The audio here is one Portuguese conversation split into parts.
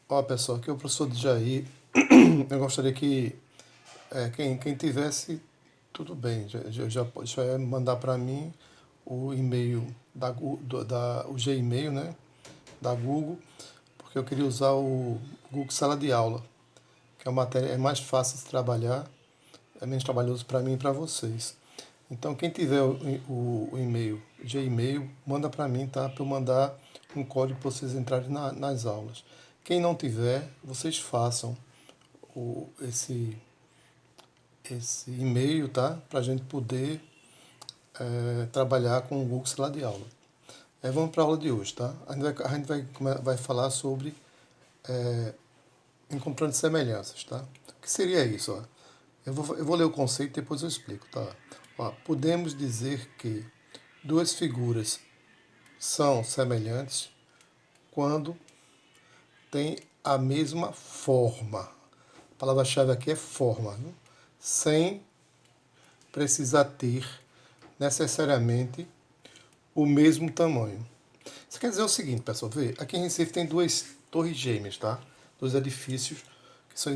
Ó, pessoal, aqui é o professor Jair. Eu gostaria que quem tivesse, tudo bem, já é mandar para mim o e-mail o Gmail, né, da Google, porque eu queria usar o Google Sala de Aula, que é uma matéria é mais fácil de trabalhar, é menos trabalhoso para mim e para vocês. Então, quem tiver o e-mail, Gmail, manda para mim, tá? Para eu mandar um código para vocês entrarem nas aulas. Quem não tiver, vocês façam esse e-mail, tá? Para a gente poder trabalhar com o Google Sala de Aula. Vamos para a aula de hoje, tá? A gente vai falar sobre encontrando semelhanças, tá? O que seria isso, ó? Eu vou ler o conceito e depois eu explico, tá? Ó, podemos dizer que duas figuras são semelhantes quando têm a mesma forma. A palavra-chave aqui é forma, né? Sem precisar ter necessariamente o mesmo tamanho. Isso quer dizer o seguinte, pessoal, vê, aqui em Recife tem duas torres gêmeas, tá? Dois edifícios que são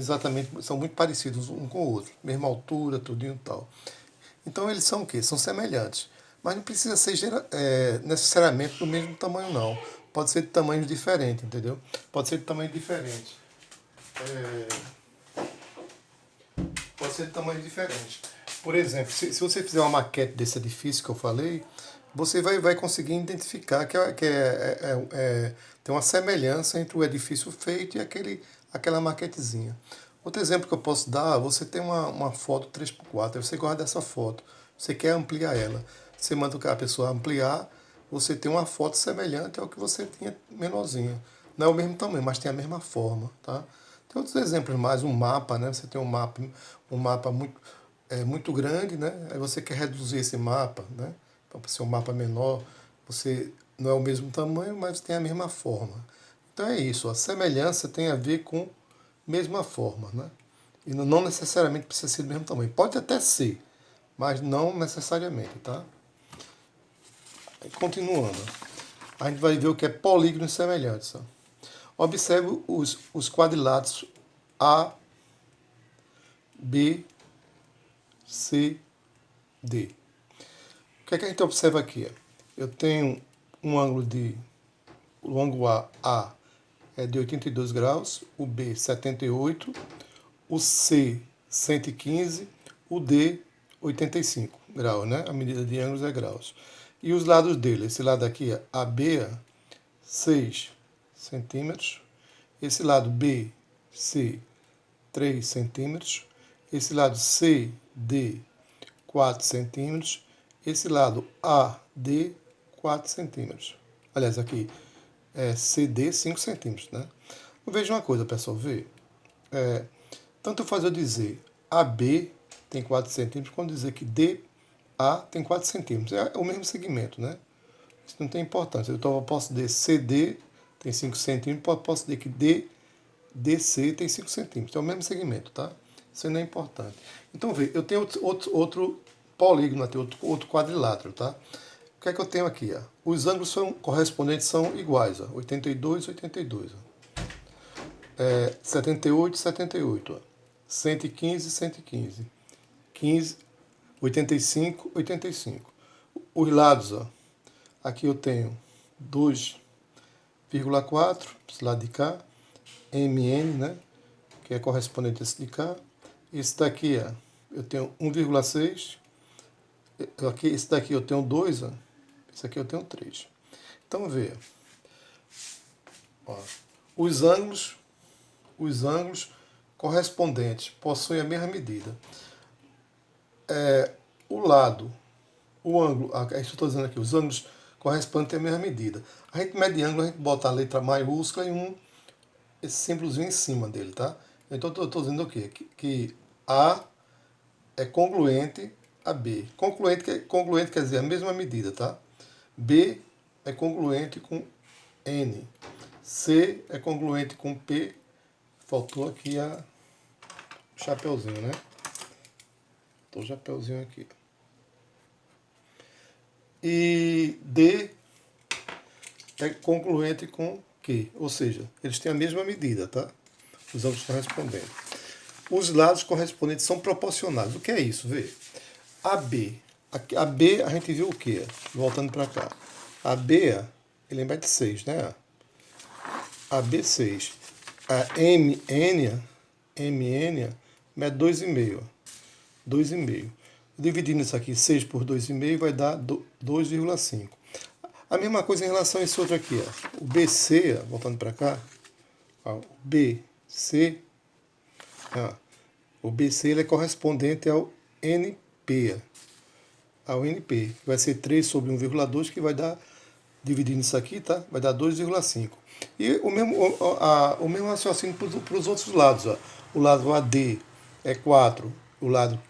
muito parecidos um com o outro, mesma altura, tudinho e tal. Então eles são o quê? São semelhantes. Mas não precisa ser necessariamente do mesmo tamanho, não. Pode ser de tamanhos diferentes, entendeu? Pode ser de tamanho diferente. Pode ser de tamanhos diferentes. Por exemplo, se você fizer uma maquete desse edifício que eu falei, você vai conseguir identificar tem uma semelhança entre o edifício feito e aquela maquetezinha. Outro exemplo que eu posso dar, você tem uma foto 3x4, aí você guarda essa foto, você quer ampliar ela. Você manda a pessoa ampliar, você tem uma foto semelhante ao que você tinha menorzinha. Não é o mesmo tamanho, mas tem a mesma forma, tá? Tem outros exemplos mais, um mapa, né? Você tem um mapa muito grande, né? Aí você quer reduzir esse mapa, né? Então, para ser um mapa menor, você não é o mesmo tamanho, mas tem a mesma forma. Então é isso, a semelhança tem a ver com mesma forma, né? E não necessariamente precisa ser do mesmo tamanho. Pode até ser, mas não necessariamente, tá? Aí, continuando, a gente vai ver o que é polígonos semelhantes. Ó. Observe os quadriláteros A, B, C, D. O que é que a gente observa aqui? Eu tenho um ângulo o ângulo A é de 82 graus, o B 78, o C 115, o D 85 graus, né? A medida de ângulos é graus. E os lados dele, esse lado aqui, AB, 6 centímetros, esse lado BC, 3 centímetros, esse lado CD, 4 centímetros, esse lado AD, 4 centímetros. Aliás, aqui é CD, 5 centímetros, né? Veja uma coisa, pessoal, vê. Tanto faz eu dizer AB tem 4 centímetros, quando dizer que DA tem 4 centímetros. É o mesmo segmento, né? Isso não tem importância. Então eu posso dizer CD tem 5 centímetros, posso dizer que DC tem 5 centímetros. É o mesmo segmento, tá? Isso não é importante. Então, vê, eu tenho outro polígono, outro quadrilátero, tá? O que é que eu tenho aqui? Ó? Os ângulos correspondentes são iguais, ó, 82, 82. Ó. 78, 78. Ó. 115, 115. 15, 85, 85. Os lados, ó. Aqui eu tenho 2,4, esse lado de cá. MN, né? Que é correspondente a esse de cá. Esse daqui, ó, eu tenho 1,6. Esse daqui eu tenho 2, ó. Esse aqui eu tenho 3. Então, vê. Ó, os ângulos, os ângulos correspondentes possuem a mesma medida. O lado, o ângulo, isso eu estou dizendo aqui, os ângulos correspondentes têm a mesma medida. A gente mede ângulo, a gente bota a letra maiúscula e esse símbolozinho em cima dele, tá? Então eu estou dizendo o quê? Que A é congruente a B. Congruente quer dizer a mesma medida, tá? B é congruente com N. C é congruente com P. Faltou aqui o chapeuzinho, né? Faltou o chapeuzinho aqui. E D é congruente com Q. Ou seja, eles têm a mesma medida, tá? Os ângulos correspondentes. Os lados correspondentes são proporcionais. O que é isso? Vê. AB. A B, a gente viu o quê? Voltando para cá. A B, ele mede 6, né? A B6. A MN mede 2,5. 2,5. Dividindo isso aqui, 6 por 2,5 vai dar 2,5. A mesma coisa em relação a esse outro aqui. Ó. O BC, voltando para cá. Ó, o BC. Ó, o BC ele é correspondente ao NP. Ao NP, que vai ser 3 sobre 1,2, que vai dar, dividindo isso aqui, tá? Vai dar 2,5. E o mesmo raciocínio para os outros lados. Ó. O lado AD é 4, o lado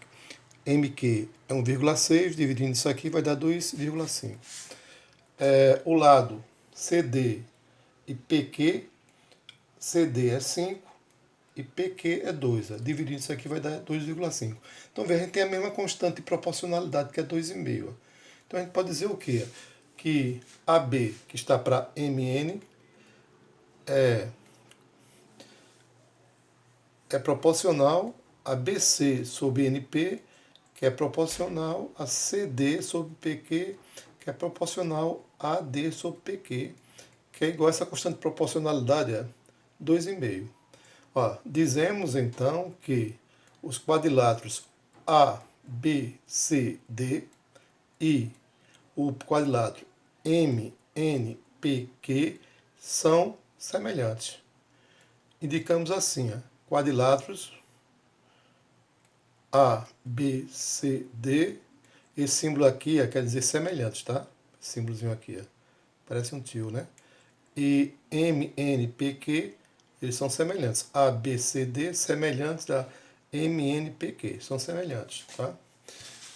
MQ é 1,6, dividindo isso aqui vai dar 2,5. O lado CD e PQ, CD é 5 e PQ é 2. Dividindo isso aqui vai dar 2,5. Então, veja, a gente tem a mesma constante de proporcionalidade, que é 2,5. Então, a gente pode dizer o quê? Que AB, que está para MN, é proporcional a BC sobre NP, que é proporcional a CD sobre PQ, que é proporcional a AD sobre PQ, que é igual a essa constante de proporcionalidade, 2,5. Dizemos então que os quadriláteros A, B, C, D e o quadrilátero M, N, P, Q são semelhantes. Indicamos assim, quadriláteros A, B, C, D. Esse símbolo aqui quer dizer semelhantes, tá? Esse símbolozinho aqui, parece um tio, né? E M, N, P, Q, eles são semelhantes. A, B, C, D, semelhantes a M, N, P, Q. São semelhantes, tá?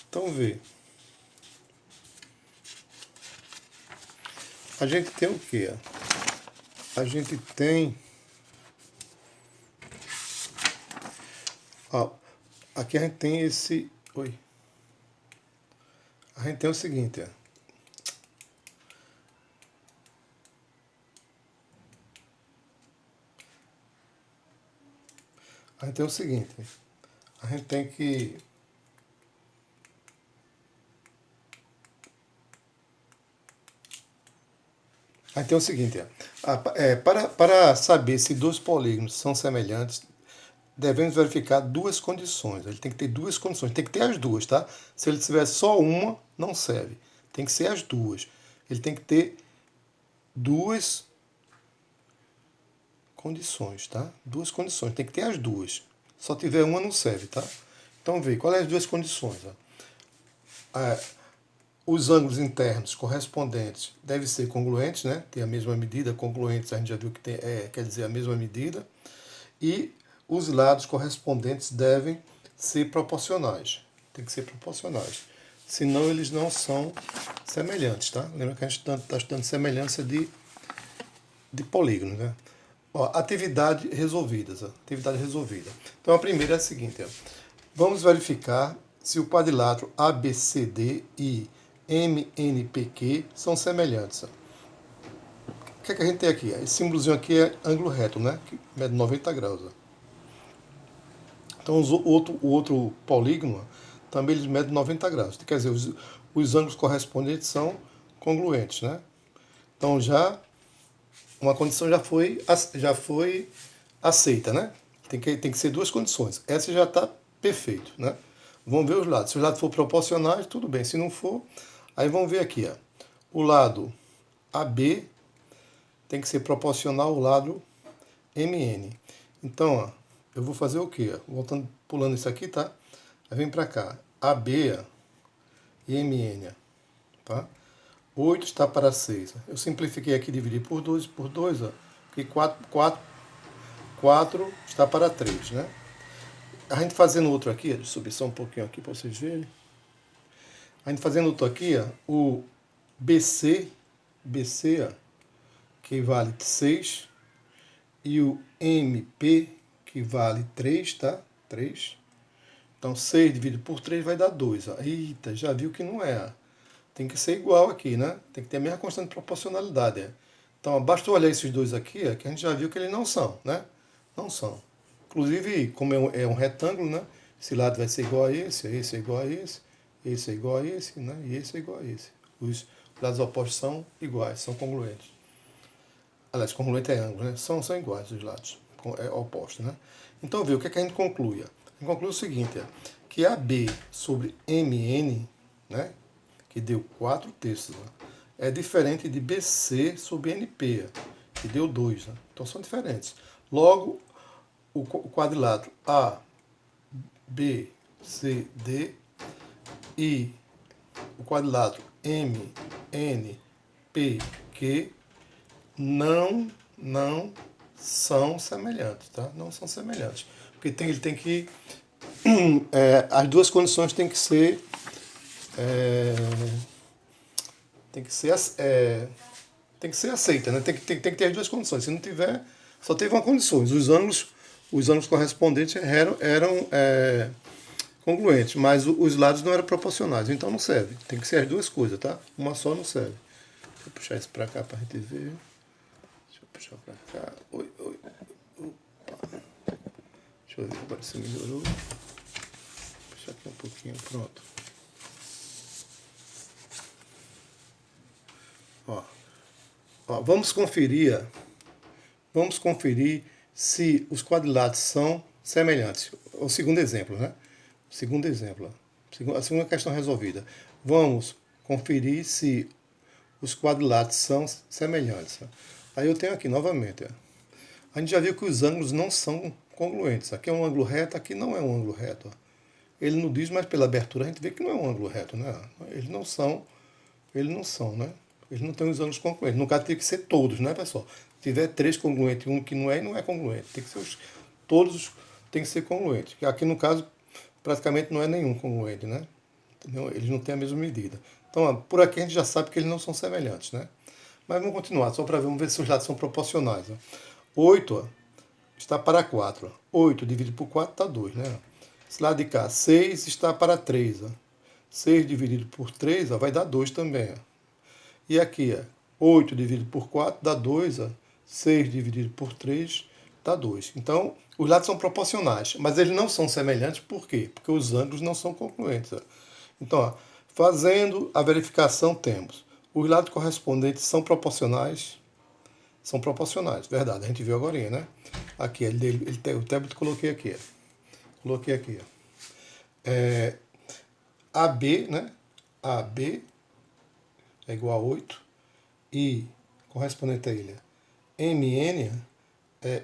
Então, vê. A gente tem o quê? A gente tem... aqui a gente tem esse... Oi. A gente tem o seguinte, a gente tem o seguinte, a gente tem que... A gente tem o seguinte, para saber se dois polígonos são semelhantes, devemos verificar duas condições. Ele tem que ter duas condições, tem que ter as duas, tá? Se ele tiver só uma, não serve. Tem que ser as duas. Ele tem que ter duas condições, tá? Duas condições, tem que ter as duas. Só tiver uma, não serve, tá? Então, vê, quais as duas condições? Os ângulos internos correspondentes devem ser congruentes, né? Ter a mesma medida. Congruentes, a gente já viu que tem, quer dizer a mesma medida. E os lados correspondentes devem ser proporcionais. Tem que ser proporcionais. Senão eles não são semelhantes, tá? Lembra que a gente está estudando semelhança de polígonos, né? Atividade resolvidas. Atividade resolvida. Então a primeira é a seguinte. Vamos verificar se o quadrilátero ABCD e MNPQ são semelhantes. O que é que a gente tem aqui? Esse símbolozinho aqui é ângulo reto, né? Que mede 90 graus. Então o outro polígono também ele mede 90 graus. Quer dizer, os ângulos correspondentes são congruentes, né? Então uma condição já foi aceita, né? Tem que ser duas condições. Essa já está perfeito, né? Vamos ver os lados. Se os lados for proporcionais, tudo bem. Se não for, aí vamos ver aqui, o lado AB tem que ser proporcional ao lado MN. Então, eu vou fazer o quê? Voltando, pulando isso aqui, tá? Aí vem para cá. AB e MN, tá? 8 está para 6. Eu simplifiquei aqui, dividi por 2, e 4 está para 3, né? A gente fazendo outro aqui, deixa eu subir só um pouquinho aqui para vocês verem. A gente fazendo outro aqui, o BC, que vale 6, e o MP, que vale 3, tá? 3. Então, 6 dividido por 3 vai dar 2. Eita, já viu que não é. Tem que ser igual aqui, né? Tem que ter a mesma constante de proporcionalidade. Então, basta olhar esses dois aqui, que a gente já viu que eles não são, né? Não são. Inclusive, como é um retângulo, né? Esse lado vai ser igual a esse é igual a esse é igual a esse, né? E esse é igual a esse. Os lados opostos são iguais, são congruentes. Aliás, congruente é ângulo, né? São iguais os lados opostos, né? Então, vê, o que, é que a gente conclui? A gente conclui o seguinte, que AB sobre MN, né? Que deu 4/3, né? É diferente de BC sobre NP, que deu 2. Né? Então, são diferentes. Logo, o quadrilátero A, B, C, D e o quadrilátero M, N, P, Q não são semelhantes, tá? Não são semelhantes. Porque ele tem que... as duas condições têm que ser... tem que ser aceita, né? Tem que ter as duas condições. Se não tiver, só teve uma condição. Os ângulos correspondentes eram congruentes, mas os lados não eram proporcionais, então não serve. Tem que ser as duas coisas, tá? Uma só não serve. Deixa eu puxar isso para cá para a gente ver. Deixa eu puxar para cá. Oi. Opa. Deixa eu ver agora se melhorou. Vou puxar aqui um pouquinho, pronto. Ó, vamos conferir se os quadriláteros são semelhantes. O segundo exemplo, né? Segundo exemplo. A segunda questão resolvida. Vamos conferir se os quadriláteros são semelhantes. Aí eu tenho aqui novamente. A gente já viu que os ângulos não são congruentes. Aqui é um ângulo reto, aqui não é um ângulo reto. Ele não diz, mas pela abertura a gente vê que não é um ângulo reto, né? Eles não são, né? Eles não têm os ângulos congruentes. No caso, tem que ser todos, né, pessoal? Se tiver 3 congruentes e um que não é congruente. Tem que ser todos tem que ser congruentes. Aqui, no caso, praticamente não é nenhum congruente, né? Entendeu? Eles não têm a mesma medida. Então, ó, por aqui a gente já sabe que eles não são semelhantes, né? Mas vamos continuar, só para ver, vamos ver se os lados são proporcionais. Ó. 8 ó, está para 4. Ó. 8 dividido por 4 dá 2, né? Esse lado de cá, 6 está para 3. Ó. 6 dividido por 3 ó, vai dar 2 também. Ó. E aqui, ó, 8 dividido por 4 dá 2, ó. 6 dividido por 3 dá 2. Então, os lados são proporcionais, mas eles não são semelhantes, por quê? Porque os ângulos não são congruentes. Ó. Então, ó, fazendo a verificação, temos os lados correspondentes são proporcionais, verdade, a gente viu agora, né? Aqui, o tablet coloquei aqui, ó. Coloquei aqui, ó. AB, né? AB é igual a 8 e correspondente a ele MN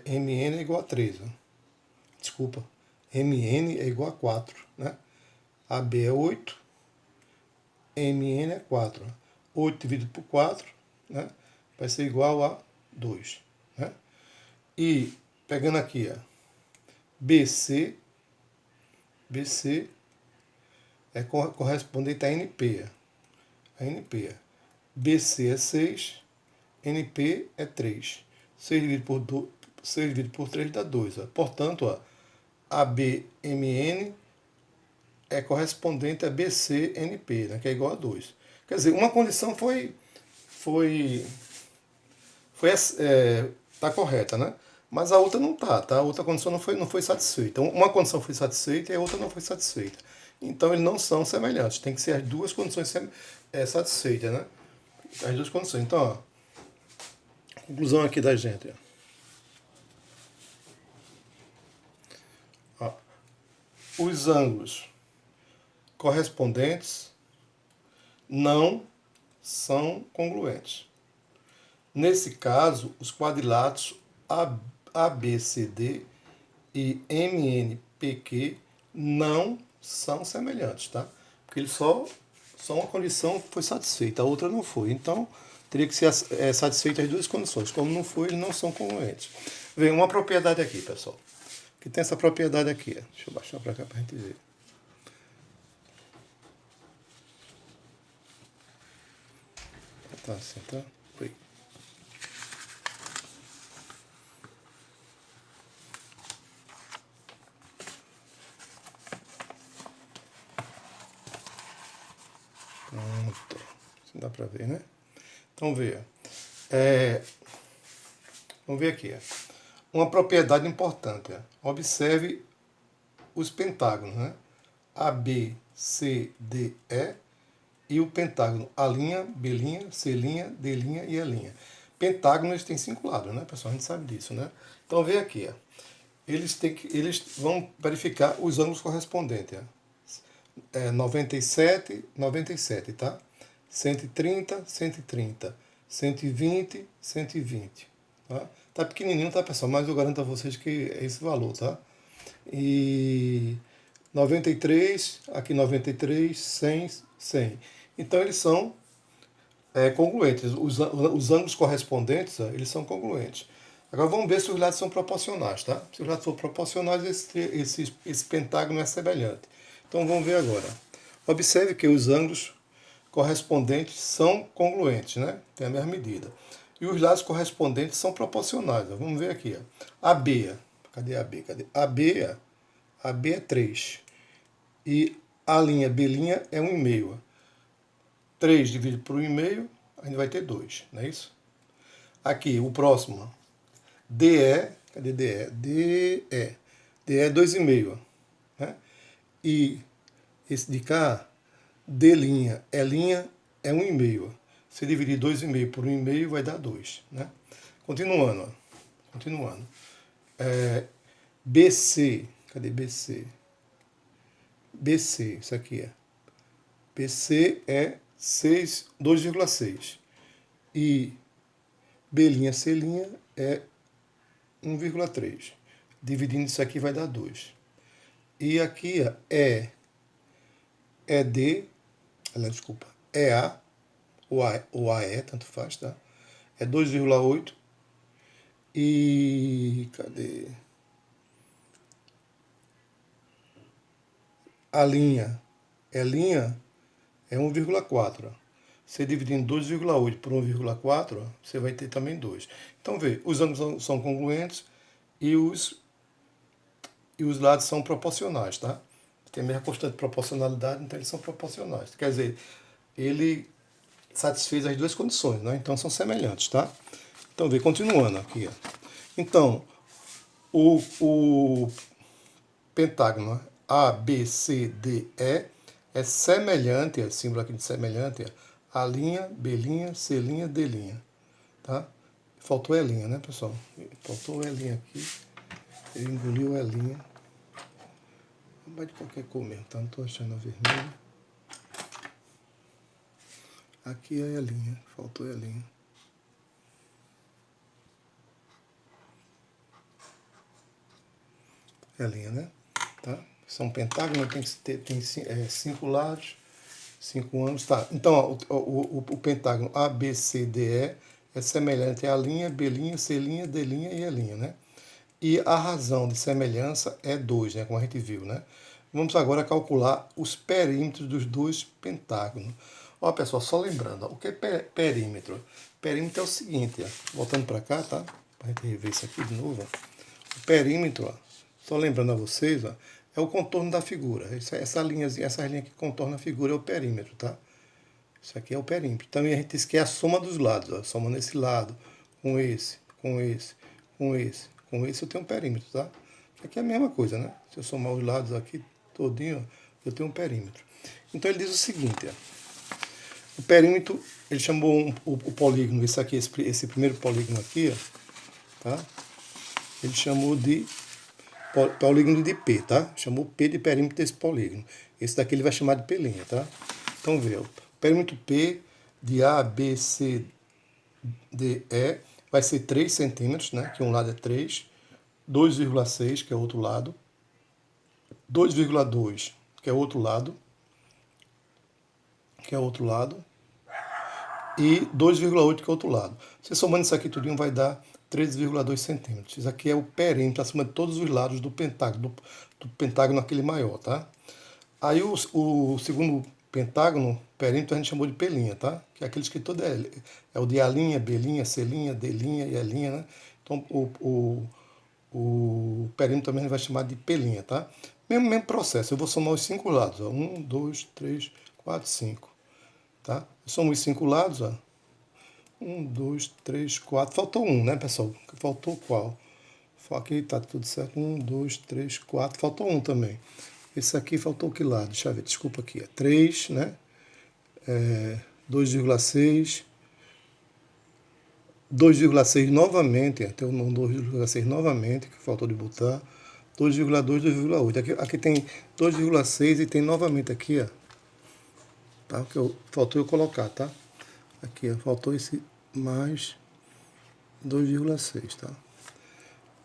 MN é igual a 3. Ó. Desculpa, MN é igual a 4. Né? AB é 8, MN é 4. Ó. 8 dividido por 4 né? Vai ser igual a 2. Né? E pegando aqui, ó, BC é correspondente a NP. A NP. BC é 6, NP é 3. 6 dividido por 3 dá 2. Ó. Portanto, ó, ABMN é correspondente a BCNP, né, que é igual a 2. Quer dizer, uma condição tá correta, né? Mas a outra não tá? A outra condição não foi satisfeita. Uma condição foi satisfeita e a outra não foi satisfeita. Então, eles não são semelhantes. Tem que ser as duas condições satisfeitas, né? As duas condições. Então, ó, conclusão aqui da gente. Ó, os ângulos correspondentes não são congruentes. Nesse caso, os quadriláteros ABCD e MNPQ não são semelhantes, tá? Porque eles só uma condição foi satisfeita, a outra não foi. Então, teria que ser satisfeita as duas condições. Como não foi, eles não são congruentes. Vem uma propriedade aqui, pessoal. Que tem essa propriedade aqui. Deixa eu baixar para cá para a gente ver. Tá assim, tá? Foi. Pronto. Não dá para ver, né? Então, veja. Vamos ver aqui. Uma propriedade importante. Observe os pentágonos, né? AB, C, D, E e o pentágono A', B', C', D' e E'. Pentágonos têm 5 lados, né, pessoal? A gente sabe disso, né? Então, vê aqui, ó. Eles vão verificar os ângulos correspondentes. Ó. 97, 97, tá? 130, 130. 120, 120. Tá? Tá pequenininho, tá, pessoal? Mas eu garanto a vocês que é esse valor, tá? E 93, aqui 93, 100, 100. Então, eles são congruentes. Os ângulos correspondentes, eles são congruentes. Agora vamos ver se os lados são proporcionais, tá? Se os lados for proporcionais, esse pentágono é semelhante. Então vamos ver agora. Observe que os ângulos correspondentes são congruentes, né? Tem a mesma medida. E os lados correspondentes são proporcionais. Ó. Vamos ver aqui. Ó. AB, cadê a B? Cadê? AB é 3. E a linha B' é 1,5. 3 dividido por 1,5, a gente vai ter 2, não é isso? Aqui, o próximo, DE, cadê DE? DE é 2,5, né? E esse de cá, D', é 1,5. Se dividir 2,5 por 1,5, vai dar 2, né? Continuando, ó. Continuando. BC, cadê BC? BC, isso aqui é. BC é 2,6. E B', C' é 1,3. Dividindo isso aqui vai dar 2. E aqui ó, D, desculpa, A, ou AE, tanto faz, tá? É 2,8. E cadê? A linha é 1,4. Você dividindo 2,8 por 1,4, você vai ter também 2. Então, vê, os ângulos são congruentes e os lados são proporcionais, tá? Tem a mesma constante de proporcionalidade, então eles são proporcionais. Quer dizer, ele satisfez as duas condições, né? Então, são semelhantes, tá? Então, vê, continuando aqui. Ó. Então, o pentágono A, B, C, D, E é semelhante, é símbolo aqui de semelhante, A', B', C', D'. Tá? Faltou E', né, pessoal? Faltou E' aqui. Ele engoliu E'. Vai de qualquer cor mesmo, tá? Não tô achando a vermelha. Aqui é E', faltou E'. E', né? Tá? São pentágonos, tem 5 lados, 5 ângulos. Tá. Então, ó, o pentágono ABCDE é semelhante à linha, B', C', D' e E', né? E a razão de semelhança é 2, né? Como a gente viu, né? Vamos agora calcular os perímetros dos dois pentágonos. Ó, pessoal, só lembrando, ó, o que é perímetro? Perímetro é o seguinte, ó, voltando para cá, tá? Para a gente rever isso aqui de novo. Ó. O perímetro, ó, só lembrando a vocês, ó, é o contorno da figura. Essa linha que contorna a figura é o perímetro, tá? Isso aqui é o perímetro. Também a gente diz que é a soma dos lados. Ó. Soma nesse lado, com esse, com esse, com esse, com esse, eu tenho um perímetro, tá? Isso aqui é a mesma coisa, né? Se eu somar os lados aqui todinho, eu tenho um perímetro. Então ele diz o seguinte, ó. O perímetro, ele chamou o polígono, esse primeiro polígono aqui, ó, tá? Ele chamou de polígono de P, tá? Chamou P de perímetro desse polígono. Esse daqui ele vai chamar de P', tá? Então, vê, o perímetro P de A, B, C, D, E vai ser 3 centímetros, né? Que um lado é 3, 2,6, que é o outro lado, 2,2, que é o outro lado, e 2,8, que é o outro lado. Você somando isso aqui tudinho vai dar 13,2 centímetros. Isso aqui é o perímetro acima de todos os lados do pentágono aquele maior, tá? Aí o segundo pentágono, perímetro, a gente chamou de P', tá? Que é aquele que todo é o de A', B', C', D' e E', né? Então o perímetro também a gente vai chamar de P', tá? Mesmo processo, eu vou somar os 5 lados, ó. 1, 2, 3, 4, 5. Tá? Eu somo os 5 lados, ó. 1, 2, 3, 4. Faltou um, né, pessoal? Faltou qual? Aqui tá tudo certo. 1, 2, 3, 4. Faltou um também. Esse aqui faltou que lado? Deixa eu ver, desculpa aqui. 3, né? 2,6. 2,6 novamente. Tem o não 2,6 novamente, que faltou de botar. 2,2, 2,8. Aqui tem 2,6 e tem novamente aqui, ó. Tá? Faltou eu colocar, tá? Aqui, ó, faltou esse mais 2,6, tá?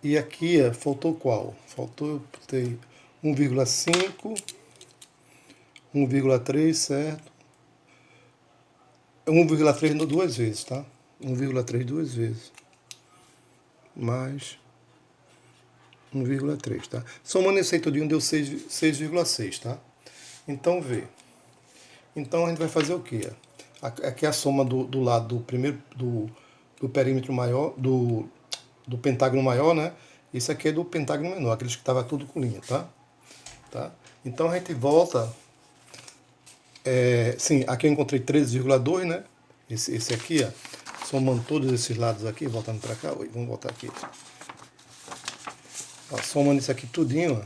E aqui, ó, faltou qual? Faltou, eu botei 1,5, 1,3, certo? 1,3 duas vezes, tá? 1,3 duas vezes. Mais 1,3, tá? Somando esse aí todinho deu 6,6, tá? Então, vê. Então, a gente vai fazer o quê? Aqui é a soma do lado do primeiro, do perímetro maior, do pentágono maior, né? Isso aqui é do pentágono menor, aqueles que estavam tudo com linha, tá? Tá? Então, a gente volta... sim, aqui eu encontrei 13,2, né? Esse aqui, ó. Somando todos esses lados aqui, voltando para cá. Vamos voltar aqui. Ó, somando isso aqui tudinho, ó,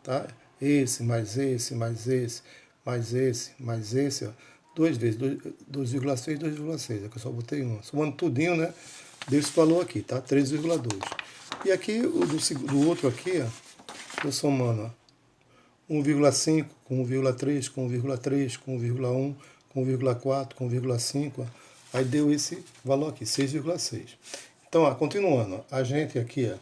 tá? Esse, mais esse, mais esse, mais esse, mais esse, ó. Duas vezes, 2,6, 2,6. Aqui eu só botei uma. Somando tudinho, né? Deu esse valor aqui, tá? 3,2. E aqui, o do outro aqui, ó, estou somando, ó. 1,5 com 1,3, com 1,3, com 1,1, com 1,4, com 1,5. Aí deu esse valor aqui, 6,6. Então, ó, continuando, ó, a gente aqui, ó,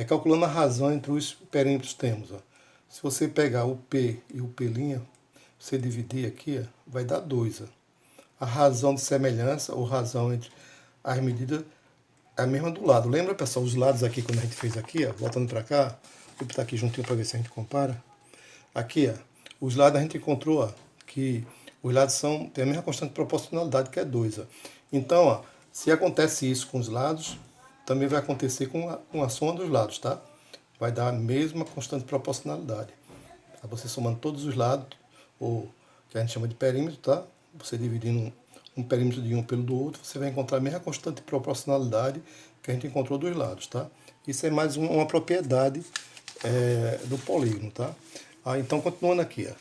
calculando a razão entre os perímetros temos. Ó. Se você pegar o P e o P', você dividir aqui, ó, vai dar 2. Ó. A razão de semelhança, ou razão entre as medidas, é a mesma do lado. Lembra, pessoal, os lados aqui, quando a gente fez aqui, ó, voltando para cá, vou botar aqui juntinho para ver se a gente compara. Aqui, ó, os lados a gente encontrou, ó, que os lados têm a mesma constante de proporcionalidade, que é 2. Ó. Então, ó, se acontece isso com os lados, também vai acontecer com a soma dos lados, tá? Vai dar a mesma constante de proporcionalidade. Aí você somando todos os lados, ou que a gente chama de perímetro, tá? Você dividindo um perímetro de um pelo do outro, você vai encontrar a mesma constante de proporcionalidade que a gente encontrou dos lados, tá? Isso é mais uma propriedade do polígono, tá? Então, continuando aqui, ó.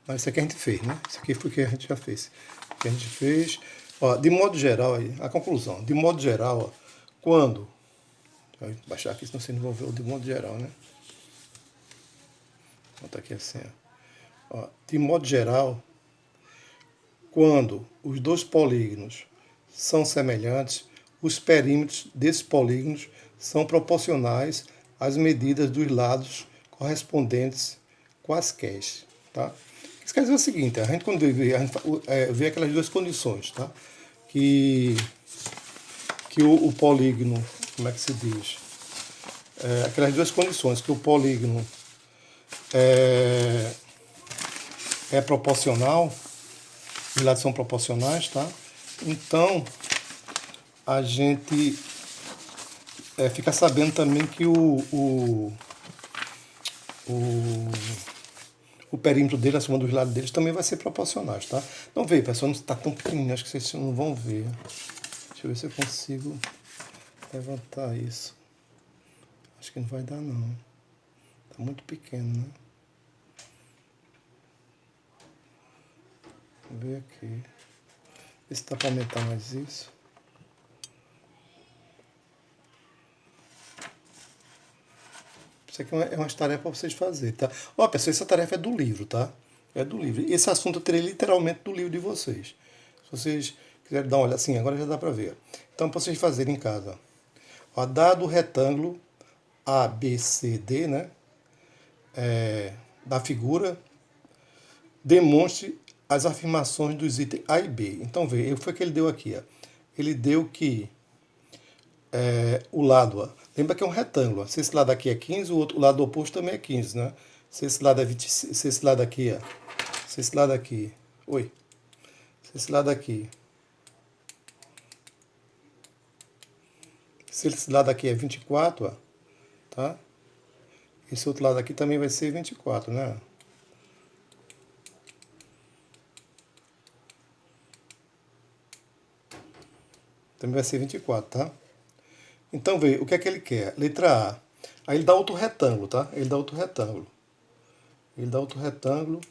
Mas isso aqui a gente fez, né? Isso aqui foi o que a gente já fez. O que a gente fez. Ó, de modo geral, aí, a conclusão. De modo geral, ó, quando... Vou baixar aqui, senão você não vai ver o de modo geral, né? Vou botar aqui assim, ó. De modo geral, quando os dois polígonos são semelhantes, os perímetros desses polígonos são proporcionais às medidas dos lados correspondentes quaisquer, tá? Isso quer dizer o seguinte, a gente quando vê aquelas duas condições, tá? Que o polígono, como é que se diz? Aquelas duas condições, que o polígono é proporcional, os lados são proporcionais, tá? Então, a gente fica sabendo também que o perímetro dele, a soma dos lados deles, também vai ser proporcionais, tá? Então, veja, pessoal, não está tão pequenininho, acho que vocês não vão ver. Deixa eu ver se eu consigo levantar isso. Acho que não vai dar, não. Está muito pequeno, né? Vou ver aqui. Ver se dá para aumentar mais isso. Isso aqui é umas tarefas para vocês fazerem, tá? Ó, pessoal, essa tarefa é do livro, tá? É do livro. Esse assunto eu terei literalmente do livro de vocês. Se vocês quiserem dar uma olhada, assim, agora já dá para ver. Então, para vocês fazerem em casa. Ó, dado o retângulo ABCD, né? Da figura, demonstre as afirmações dos itens A e B. Então, veja, foi o que ele deu aqui. Ó. Ele deu que o lado, ó, lembra que é um retângulo. Ó. Se esse lado aqui é 15, o lado oposto também é 15, né? Se esse lado é 20, se esse lado aqui, ó, se esse lado aqui, se esse lado aqui, se esse lado aqui é 24, ó, tá? Esse outro lado aqui também vai ser 24, né? Também vai ser 24, tá? Então, vê, o que é que ele quer? Letra A. Aí ele dá outro retângulo, tá? Ele dá outro retângulo. Ele dá outro retângulo.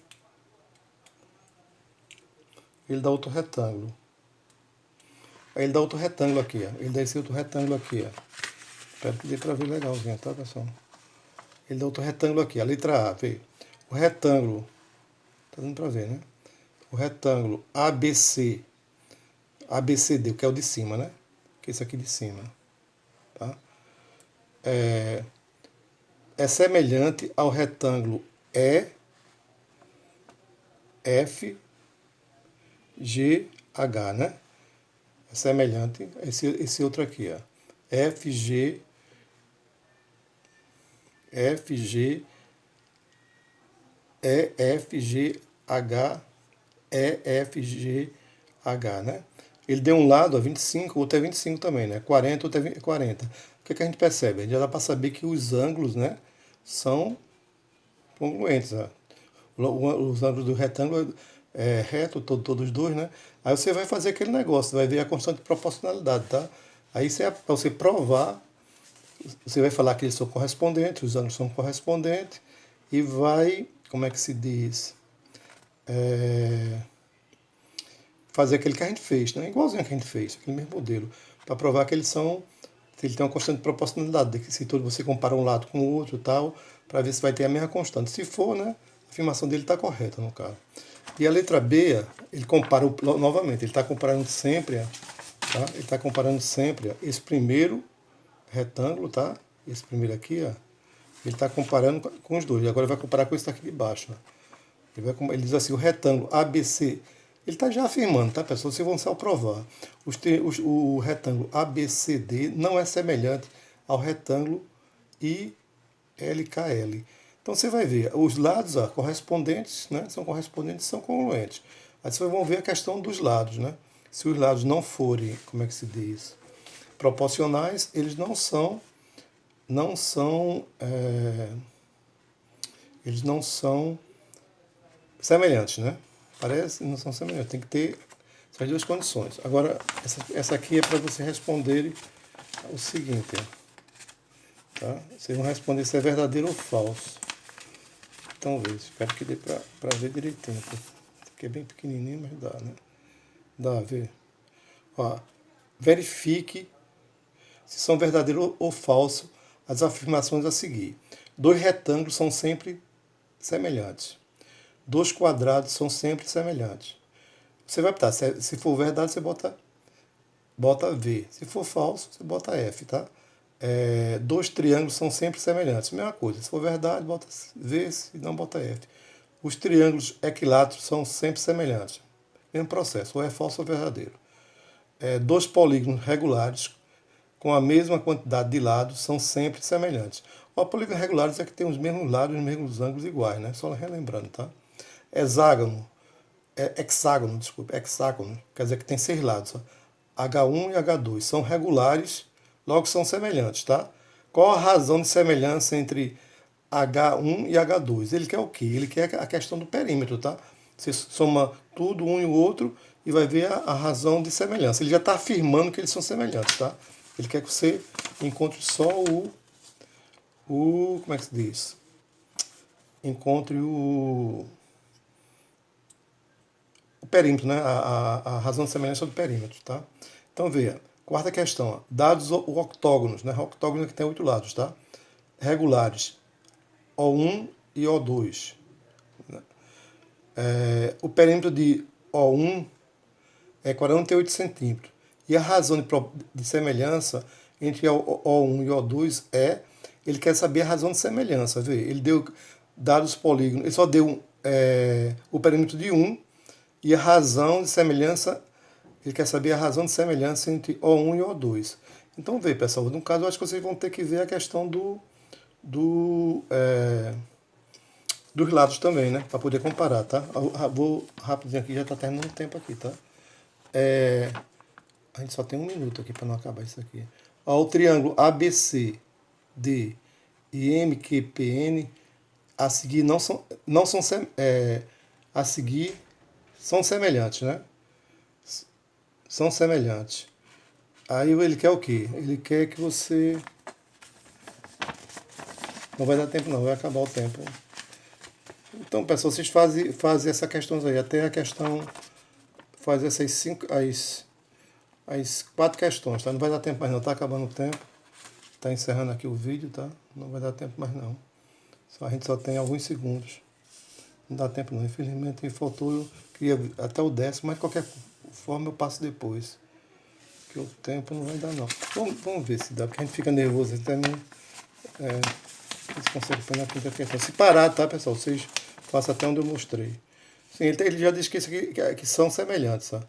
Ele dá outro retângulo. Aí ele dá outro retângulo aqui, ó. Ele dá esse outro retângulo aqui, ó. Espero que dê pra ver legalzinho, tá, pessoal? Ele dá outro retângulo aqui, a letra A, vê. O retângulo, tá dando pra ver, né? O retângulo ABC, ABCD, que é o de cima, né? Que é esse aqui de cima, tá? É semelhante ao retângulo EFGH, né? É semelhante a esse outro aqui, ó. FG, EFGH, EFGH, né? Ele deu um lado a 25, o outro é 25 também, né? 40, outro é 40. O que, é que a gente percebe? A gente já dá para saber que os ângulos, né, são congruentes. Ó. Os ângulos do retângulo é reto, todos os dois, né? Aí você vai fazer aquele negócio, vai ver a constante de proporcionalidade, tá? Aí para você provar, você vai falar que eles são correspondentes, os ângulos são correspondentes, e vai, como é que se diz? Fazer aquele que a gente fez, né? Igualzinho que a gente fez, aquele mesmo modelo, para provar que eles são, ele tem uma constante de proporcionalidade, que se todo você compara um lado com o outro e tal, para ver se vai ter a mesma constante. Se for, né, a afirmação dele está correta no caso. E a letra B, ele compara novamente, ele está comparando sempre, tá? Ele está comparando sempre esse primeiro retângulo, tá? Esse primeiro aqui, ó, ele está comparando com os dois. E agora ele vai comparar com esse daqui de baixo. Ó. Ele diz assim, o retângulo ABC, ele está já afirmando, tá, pessoal? Vocês vão só provar. O retângulo ABCD não é semelhante ao retângulo ILKL. Então você vai ver, os lados correspondentes, né, são correspondentes, são congruentes. Aí vocês vão ver a questão dos lados, né? Se os lados não forem, como é que se diz, proporcionais, eles eles não são semelhantes, né? Parece, não são semelhantes. Tem que ter essas duas condições. Agora, essa aqui é para você responder o seguinte, ó, tá? Vocês vão responder se é verdadeiro ou falso. Então, veja, espero que dê para ver direitinho. Esse aqui é bem pequenininho, mas dá, né? Dá a ver. Ó, verifique se são verdadeiro ou falso as afirmações a seguir. Dois retângulos são sempre semelhantes. Dois quadrados são sempre semelhantes. Você vai botar, se for verdade, você bota V. Se for falso, você bota F, tá? Dois triângulos são sempre semelhantes. Mesma coisa. Se for verdade, bota V, se não, bota F. Os triângulos equiláteros são sempre semelhantes. Mesmo processo, ou é falso ou verdadeiro. Dois polígonos regulares com a mesma quantidade de lados são sempre semelhantes. Os polígonos regulares é que tem os mesmos lados e os mesmos ângulos iguais, né? Só relembrando, tá? Hexágono, quer dizer que tem 6 lados. Ó. H1 e H2 são regulares, logo são semelhantes, tá? Qual a razão de semelhança entre H1 e H2? Ele quer o quê? Ele quer a questão do perímetro, tá? Você soma tudo, um e o outro, e vai ver a razão de semelhança. Ele já está afirmando que eles são semelhantes, tá? Ele quer que você encontre só como é que se diz? Encontre o perímetro, né? A razão de semelhança do perímetro, tá? Então, veja. Quarta questão. Ó. Dados octógonos, né? Octógono que tem 8 lados, tá? Regulares. O1 e O2. O perímetro de O1 é 48 centímetros. E a razão de semelhança entre O1 e O2 ele quer saber a razão de semelhança. Vê? Ele deu dados polígonos, ele só deu o perímetro de 1 e a razão de semelhança, ele quer saber a razão de semelhança entre O1 e O2. Então, vê, pessoal, no caso, eu acho que vocês vão ter que ver a questão dos lados também, né? Para poder comparar, tá? Vou rapidinho aqui, já está terminando o tempo aqui, tá? A gente só tem 1 minuto aqui para não acabar isso aqui. Ó, o triângulo ABC, D e MQPN a seguir a seguir são semelhantes, né? São semelhantes. Aí ele quer o quê? Ele quer que você... Não vai dar tempo não, vai acabar o tempo. Então, pessoal, vocês fazem essa questão aí, até a questão... Faz as 4 questões, tá? Não vai dar tempo mais não, tá acabando o tempo. Tá encerrando aqui o vídeo, tá? Não vai dar tempo mais não. A gente só tem alguns segundos. Não dá tempo não, infelizmente faltou, eu queria até o 10º, mas de qualquer forma eu passo depois. Porque o tempo não vai dar não. Vamos ver se dá, porque a gente fica nervoso também. Vocês conseguem pôr na quinta questão. Se parar, tá, pessoal? Vocês façam até onde eu mostrei. Sim, ele já disse que isso aqui que são semelhantes, tá?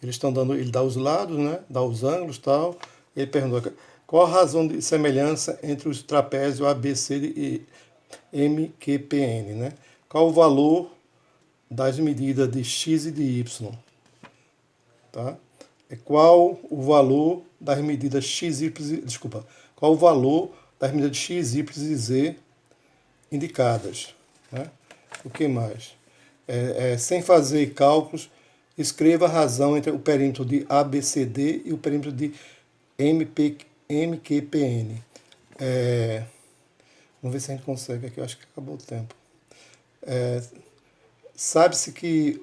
Eles estão dando, ele dá os lados, né? Dá os ângulos e tal. Ele pergunta qual a razão de semelhança entre os trapézios ABC e MQPN, né? Qual o valor das medidas de x e de y, tá? Qual o valor das medidas x, y, desculpa, qual o valor das medidas de x, y e z indicadas, né? O que mais? Sem fazer cálculos, escreva a razão entre o perímetro de ABCD e o perímetro de MQPN. Vamos ver se a gente consegue aqui, eu acho que acabou o tempo. Sabe-se que